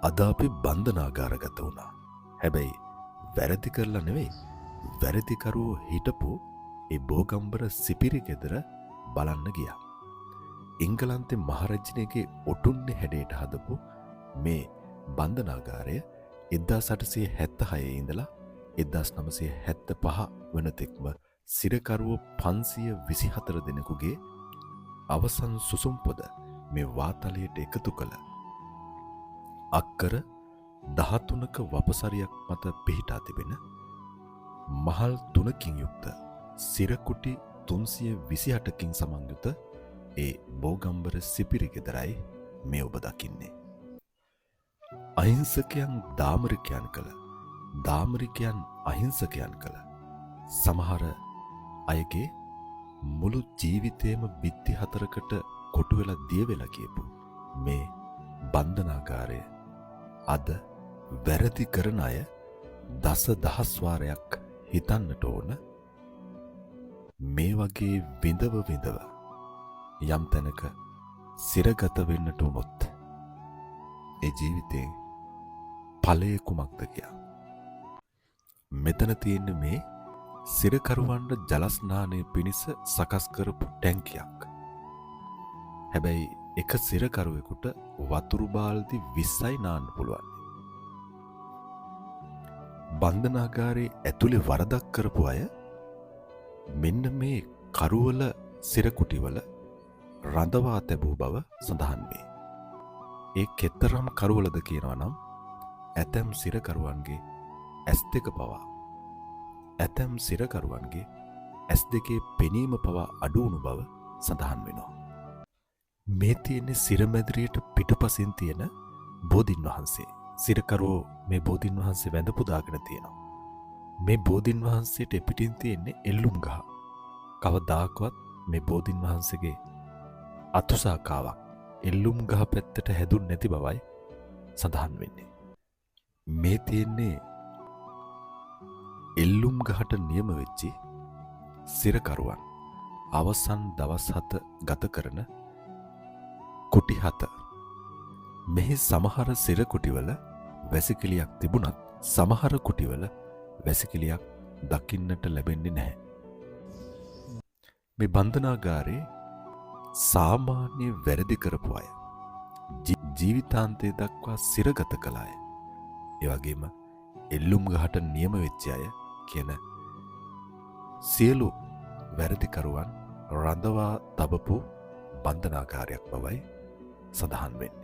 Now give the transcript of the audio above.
අද අපි බන්ධනාගාරගත වුණා. හැබැයි වැරදි කරලා නෙවෙයි. වැරදිකරුවෝ හිටපු ඒ බෝගම්බර සිපිරි ගෙදර බලන්න ගියා. එංගලන්තේ මහරජනයගේ ඔටුන්නේ හැඩයට හදපු මේ බන්ධනාගාරය 1876 ඉඳලා 1975 වනතෙක්ම සිරකරුවෝ 524 දෙනෙකුගේ අවසන් සුසුම් පොද මේ වාතලයට එකතු කළ අක්කර 13ක වපසරියක් මත පිහිටා තිබෙන මහල් 3කින් යුක්ත සිරකුටි 328කින් සමන්විත ඒ බෝගම්බර සිපිරි ගෙදරයි මේ ඔබ දකින්නේ. අහිංසකයන් දාමරිකයන් කළ, දාමරිකයන් අහිංසකයන් කළ සමහර අයගේ මුළු ජීවිතේම බිත්ති 4කට කොටු වෙලා දිය වෙලා කියපු මේ බන්ධනාගාරය අද වැරදි කරන අය දසදහස් වාරයක් හිතන්නට ඕන. මේ වගේ විඳව යම් තැනක සිරගත වෙන්නට උනොත් ඒ ජීවිතේ ඵලය කුමක්ද කියා. මෙතන තියෙන්නේ මේ සිරකරුවන්ට ජල ස්නානය පිණිස සකස් කරපු ටැංකියක්. හැබැයි එක සිරකරුවෙකුට වතුරු බාල්දි 20යි නාන්න පුළුවන්. බන්ධනාගාරයේ ඇතුලේ වරදක් කරපු අය මෙන්න මේ කරුවල සිරකුටිවල රඳවා තැබූ බව සඳහන් වේ. ඒ කෙතරම් කරුවලද කියනවා නම් ඇතැම් සිරකරුවන්ගේ S2 පවා ඇතැම් සිරකරුවන්ගේ S2 පෙනීම පවා අඩු වුණු බව සඳහන් වෙනවා. මේ තියෙන්නේ සිරමැදිරියට පිටුපසින් තියෙන බෝධින් වහන්සේ. සිරකරුවෝ මේ බෝධින් වහන්සේ වැඳ පුදාගෙන තියෙනවා. මේ බෝධින් වහන්සේට පිටින් තියෙන්නේ එල්ලුම් ගහ. කවදාකවත් මේ බෝධින් වහන්සේගේ අතුසාකාවක් එල්ලුම් ගහ පැත්තට හැදුන් නැති බවයි සඳහන් වෙන්නේ. මේ තියෙන්නේ එල්ලුම් ගහට නියම වෙච්චි සිරකරුවන් අවසන් දවස් 7 ගත කරන කුටි 7. මෙහි සමහර සිරකුටිවල වැසිකිළියක් තිබුණත් සමහර කුටිවල වැසිකිළියක් දකින්නට ලැබෙන්නේ නැහැ. මේ බන්ධනාගාරේ සාමාන්‍ය වැරදි කරපු අය ජීවිතාන්තය දක්වා සිරගත කළ අය ඒ වගේම එල්ලුම් ගහට නියම වෙච්ච අය කියන සියලු වැරදිකරුවන් රඳවා තබපු බන්ධනාගාරයක් බවයි සඳහන් වෙන්නේ.